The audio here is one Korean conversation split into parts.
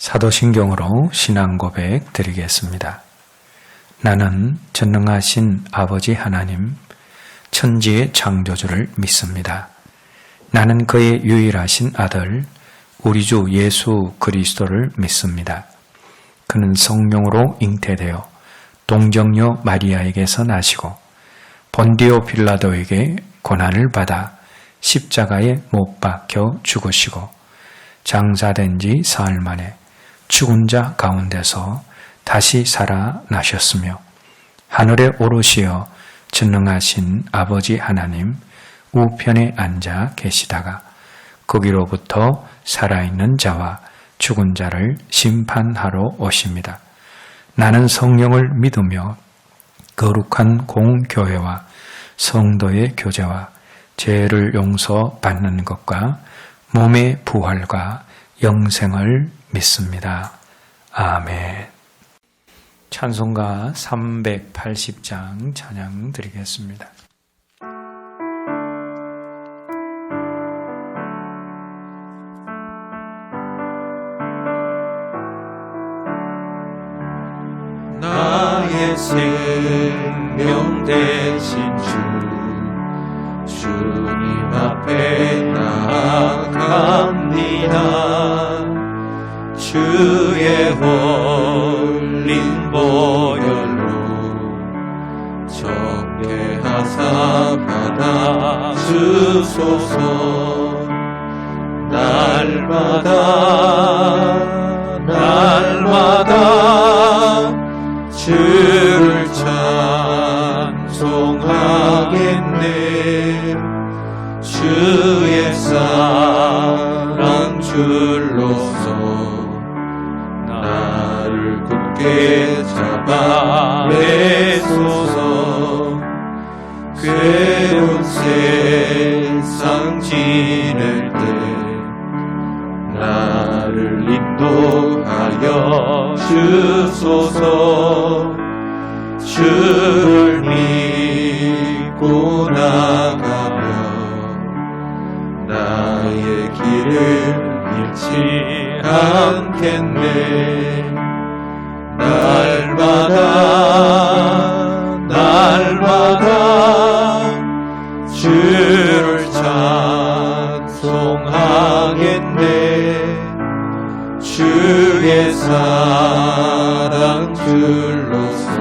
사도신경으로 신앙 고백 드리겠습니다. 나는 전능하신 아버지 하나님, 천지의 창조주를 믿습니다. 나는 그의 유일하신 아들, 우리 주 예수 그리스도를 믿습니다. 그는 성령으로 잉태되어 동정녀 마리아에게서 나시고 본디오 빌라도에게 고난을 받아 십자가에 못 박혀 죽으시고 장사된 지 사흘 만에 죽은 자 가운데서 다시 살아나셨으며 하늘에 오르시어 전능하신 아버지 하나님 우편에 앉아 계시다가 거기로부터 살아있는 자와 죽은 자를 심판하러 오십니다. 나는 성령을 믿으며 거룩한 공교회와 성도의 교제와 죄를 용서받는 것과 몸의 부활과 영생을 믿습니다. 아멘. 찬송가 380장 찬양 드리겠습니다. 나의 생명 되신 주님 앞에 나아갑니다. 주의 홀린 보혈로 정죄하사 받아주소서. 날마다 주를 찬송하겠네. 주의 사랑 줄로서 나를 굳게 잡아 내소서. 괴로운 세상 지낼 때 나를 인도하여 주소서. 주를 믿고 나가며 나의 길을 잃지 않겠네. 날마다 주를 찬송하겠네. 주의 사랑 줄로서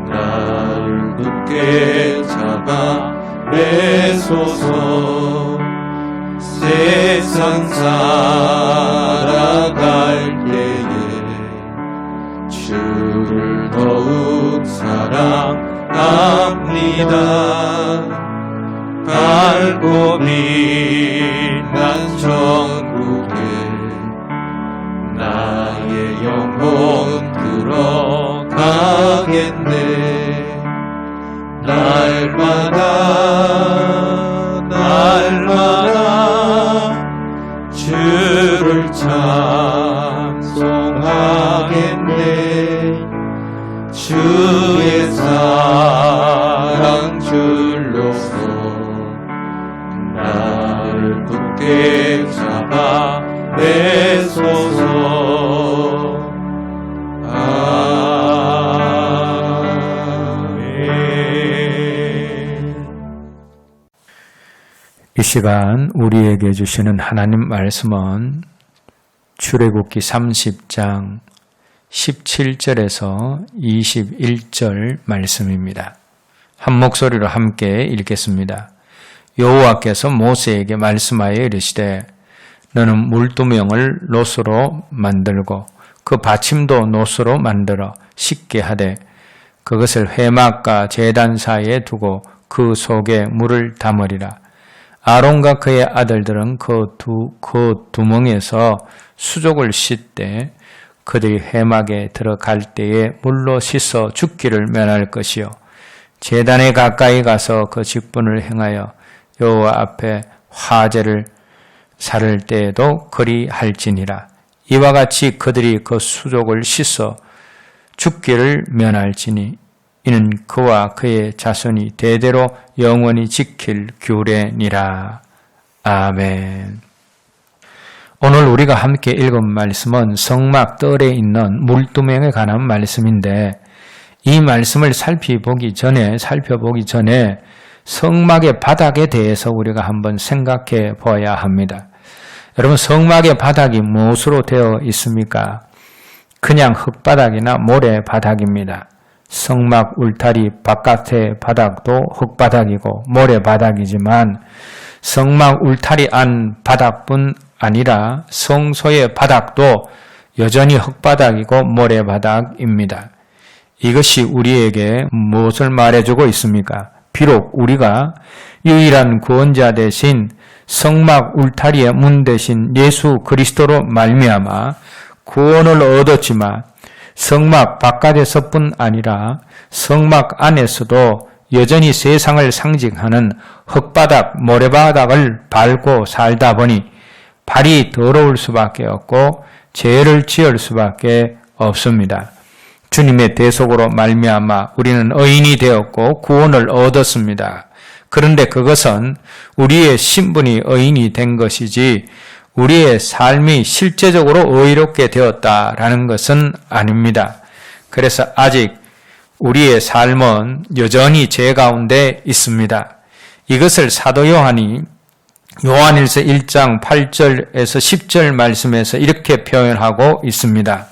나를 굳게 잡아 내소서. 세상 살아갈 때에 주를 더욱 사랑합니다. 밝고 빛난 천국에 나의 영혼 들어가겠네. 날마다 주를 찬송하겠네. 주의 사랑 줄로서 나를 굳게 잡아 내소서. 이 시간 우리에게 주시는 하나님 말씀은 출애굽기 30장 17절에서 21절 말씀입니다. 한 목소리로 함께 읽겠습니다. 여호와께서 모세에게 말씀하여 이르시되 너는 물두멍을 놋으로 만들고 그 받침도 놋으로 만들어 쉽게 하되 그것을 회막과 제단 사이에 두고 그 속에 물을 담으리라. 아론과 그의 아들들은 그 두멍에서 수족을 씻되 그들이 회막에 들어갈 때에 물로 씻어 죽기를 면할 것이요 제단에 가까이 가서 그 직분을 행하여 여호와 앞에 화제를 살을 때에도 그리할지니라. 이와 같이 그들이 그 수족을 씻어 죽기를 면할지니 이는 그와 그의 자손이 대대로 영원히 지킬 규례니라. 아멘. 오늘 우리가 함께 읽은 말씀은 성막 뜰에 있는 물두멍에 관한 말씀인데 이 말씀을 살펴보기 전에 성막의 바닥에 대해서 우리가 한번 생각해 봐야 합니다. 여러분, 성막의 바닥이 무엇으로 되어 있습니까? 그냥 흙바닥이나 모래바닥입니다. 성막 울타리 바깥의 바닥도 흙바닥이고 모래바닥이지만 성막 울타리 안 바닥뿐 아니라 성소의 바닥도 여전히 흙바닥이고 모래바닥입니다. 이것이 우리에게 무엇을 말해주고 있습니까? 비록 우리가 유일한 구원자 대신 성막 울타리의 문 대신 예수 그리스도로 말미암아 구원을 얻었지만 성막 바깥에서뿐 아니라 성막 안에서도 여전히 세상을 상징하는 흙바닥, 모래바닥을 밟고 살다 보니 발이 더러울 수밖에 없고 죄를 지을 수밖에 없습니다. 주님의 대속으로 말미암아 우리는 의인이 되었고 구원을 얻었습니다. 그런데 그것은 우리의 신분이 의인이 된 것이지 우리의 삶이 실제적으로 의롭게 되었다라는 것은 아닙니다. 그래서 아직 우리의 삶은 여전히 죄 가운데 있습니다. 이것을 사도 요한이 요한일서 1장 8절에서 10절 말씀에서 이렇게 표현하고 있습니다.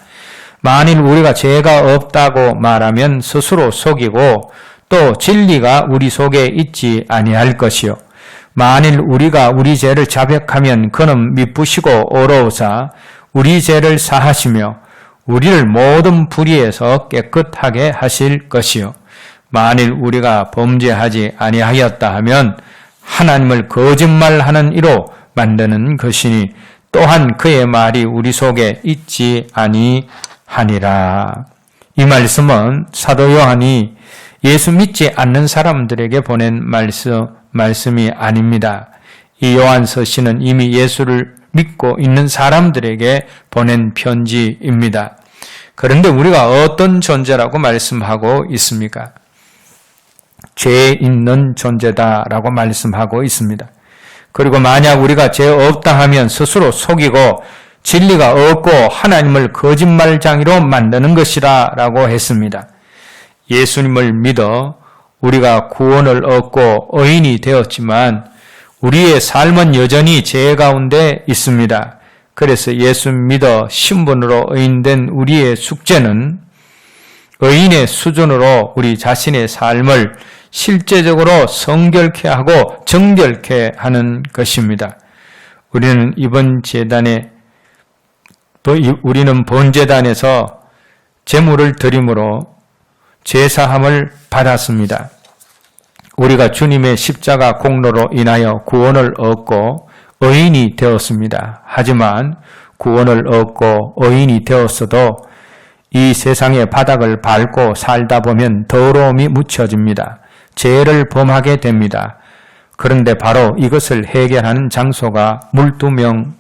만일 우리가 죄가 없다고 말하면 스스로 속이고 또 진리가 우리 속에 있지 아니할 것이요. 만일 우리가 우리 죄를 자백하면 그는 미쁘시고 어로우사 우리 죄를 사하시며 우리를 모든 불의에서 깨끗하게 하실 것이요. 만일 우리가 범죄하지 아니하였다 하면 하나님을 거짓말하는 이로 만드는 것이니 또한 그의 말이 우리 속에 있지 아니하니라. 이 말씀은 사도 요한이 예수 믿지 않는 사람들에게 보낸 말씀이 아닙니다. 이 요한서 씨는 이미 예수를 믿고 있는 사람들에게 보낸 편지입니다. 그런데 우리가 어떤 존재라고 말씀하고 있습니까? 죄 있는 존재다라고 말씀하고 있습니다. 그리고 만약 우리가 죄 없다 하면 스스로 속이고 진리가 없고 하나님을 거짓말장이로 만드는 것이라 라고 했습니다. 예수님을 믿어 우리가 구원을 얻고 의인이 되었지만 우리의 삶은 여전히 죄 가운데 있습니다. 그래서 예수 믿어 신분으로 의인된 우리의 숙제는 의인의 수준으로 우리 자신의 삶을 실제적으로 성결케 하고 정결케 하는 것입니다. 우리는 번제단에서 제물을 드림으로 제사함을 받았습니다. 우리가 주님의 십자가 공로로 인하여 구원을 얻고 의인이 되었습니다. 하지만 구원을 얻고 의인이 되었어도 이 세상의 바닥을 밟고 살다 보면 더러움이 묻혀집니다. 죄를 범하게 됩니다. 그런데 바로 이것을 해결하는 장소가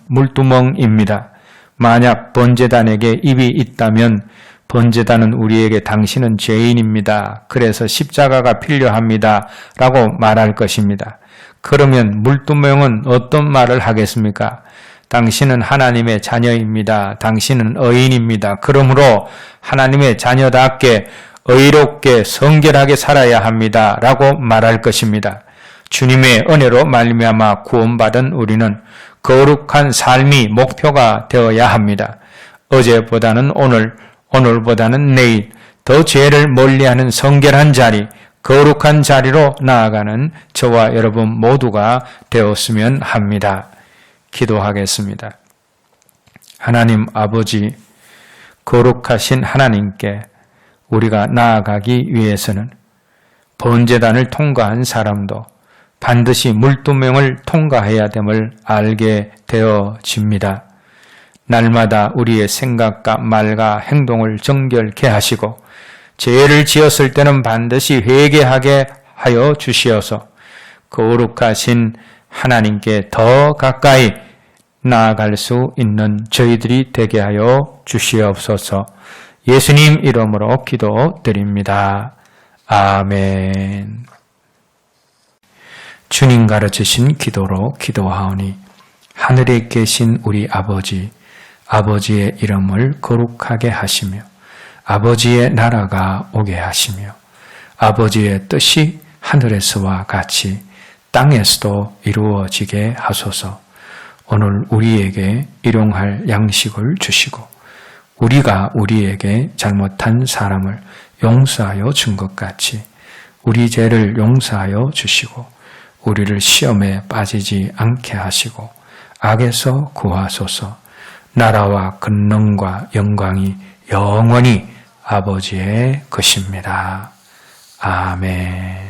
물두멍입니다. 만약 번제단에게 입이 있다면 번제단은 우리에게 당신은 죄인입니다. 그래서 십자가가 필요합니다. 라고 말할 것입니다. 그러면 물두멍은 어떤 말을 하겠습니까? 당신은 하나님의 자녀입니다. 당신은 의인입니다. 그러므로 하나님의 자녀답게 의롭게 성결하게 살아야 합니다. 라고 말할 것입니다. 주님의 은혜로 말미암아 구원받은 우리는 거룩한 삶이 목표가 되어야 합니다. 어제보다는 오늘보다는 내일 더 죄를 멀리하는 성결한 자리, 거룩한 자리로 나아가는 저와 여러분 모두가 되었으면 합니다. 기도하겠습니다. 하나님 아버지, 거룩하신 하나님께 우리가 나아가기 위해서는 번제단을 통과한 사람도 반드시 물두멍을 통과해야 됨을 알게 되어집니다. 날마다 우리의 생각과 말과 행동을 정결케 하시고 죄를 지었을 때는 반드시 회개하게 하여 주시어서 거룩하신 하나님께 더 가까이 나아갈 수 있는 저희들이 되게 하여 주시옵소서. 예수님 이름으로 기도드립니다. 아멘. 주님 가르치신 기도로 기도하오니 하늘에 계신 우리 아버지, 아버지의 이름을 거룩하게 하시며 아버지의 나라가 오게 하시며 아버지의 뜻이 하늘에서와 같이 땅에서도 이루어지게 하소서. 오늘 우리에게 일용할 양식을 주시고 우리가 우리에게 잘못한 사람을 용서하여 준 것 같이 우리 죄를 용서하여 주시고 우리를 시험에 빠지지 않게 하시고 악에서 구하소서. 나라와 권능과 영광이 영원히 아버지의 것입니다. 아멘.